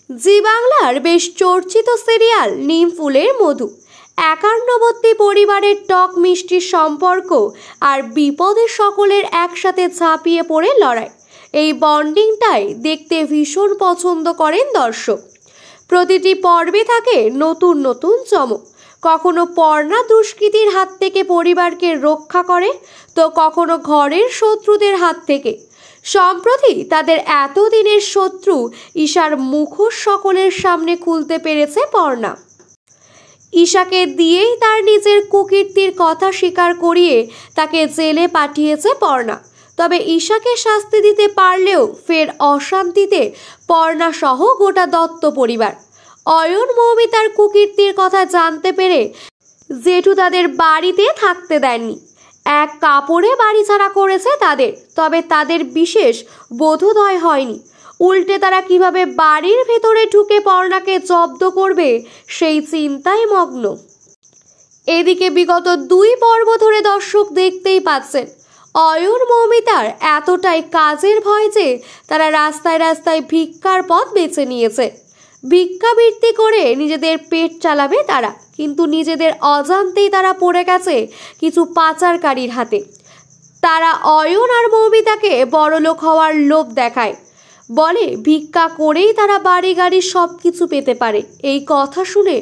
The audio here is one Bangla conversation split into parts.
জি বাংলার বেশ চর্চিত সিরিয়াল নিমফুলের মধু 51 পরিবারের টক মিষ্টি সম্পর্ক আর বিপদের সকলের একসাথে ঝাঁপিয়ে পড়ে লড়াই। এই বন্ডিংটাই দেখতে ভীষণ পছন্দ করেন দর্শক। প্রতিটি পর্বে থাকে নতুন নতুন চমক। কখনো পর্ণা দুষ্কৃতীর হাত থেকে পরিবারকে রক্ষা করে, তো কখনো ঘরের শত্রুদের হাত থেকে। সম্প্রতি তাদের এতদিনের শত্রু ঈশার মুখোশ সকলের সামনে খুলতে পেরেছে পর্ণা। ঈশাকে দিয়েই তার নিজের কুকীর্তির কথা স্বীকার করিয়ে তাকে জেলে পাঠিয়েছে পর্ণা। তবে ঈশাকে শাস্তি দিতে পারলেও ফের অশান্তিতে পর্ণা সহ গোটা দত্ত পরিবার। অয়ন মৌমিতার কুকীর্তির কথা জানতে পেরে জেঠু তাদের বাড়িতে থাকতে দেননি, এক কাপড়ে বাড়ি ছাড়া করেছে তাদের। তবে তাদের বিশেষ বোধোদয় হয়নি, উল্টে তারা কিভাবে বাড়ির ভেতরে ঢুকে পর্ণাকে জব্দ করবে সেই চিন্তায় মগ্ন। এদিকে বিগত 2 পর্ব ধরে দর্শক দেখতেই পাচ্ছেন অয়ন মৌমিতার এতটাই কাজের ভয় যে তারা রাস্তায় রাস্তায় ভিক্ষার পথ বেছে নিয়েছে। ভিক্ষাবৃত্তি করে নিজেদের পেট চালাবে তারা, কিন্তু নিজেদের অজান্তেই তারা পড়ে গেছে কিছু পাচারকারীর হাতে। তারা অয়ন আর মৌমিতাকে বড়লোক হওয়ার লোভ দেখায়, বলে ভিক্ষা করেই তারা বাড়ি গাড়ি সব কিছু পেতে পারে। এই কথা শুনে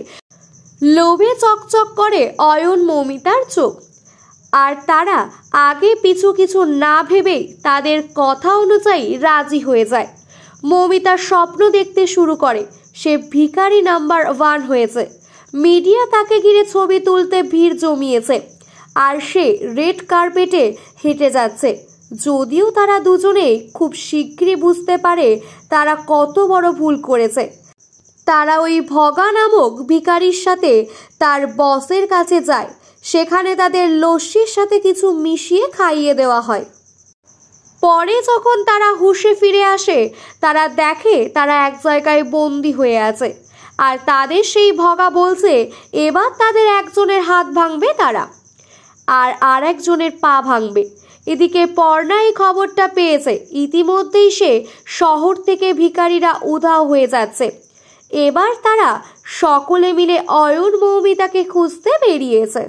লোভে চকচক করে অয়ন মৌমিতার চোখ, আর তারা আগে পিছু কিছু না ভেবেই তাদের কথা অনুযায়ী রাজি হয়ে যায়। মৌমিতার স্বপ্ন দেখতে শুরু করে সে ভিখারি নাম্বার 1 হয়েছে। মিডিয়া তাকে ঘিরে ছবি তুলতে ভিড় জমিয়েছে, আর সে রেড কার্পেটে হেঁটে যাচ্ছে। যদিও তারা দুজনেই খুব শীঘ্রই বুঝতে পারে তারা কত বড় ভুল করেছে। তারা ওই ভগা নামক ভিখারির সাথে তার বসের কাছে যায়, সেখানে তাদের লস্যির সাথে কিছু মিশিয়ে খাইয়ে দেওয়া হয়। পরে যখন তারা হুঁশে ফিরে আসে, তারা দেখে তারা এক জায়গায় বন্দি হয়ে আছে, আর তাদের সেই ভগা বলছে এবার তাদের একজনের হাত ভাঙবে তারা, আর একজনের পা ভাঙবে। এদিকে পর্ণা এই খবরটা পেয়েছে। ইতিমধ্যেই সে শহর থেকে ভিখারিরা উধাও হয়ে যাচ্ছে। এবার তারা সকলে মিলে অয়ন মৌমিতাকে খুঁজতে বেরিয়েছে।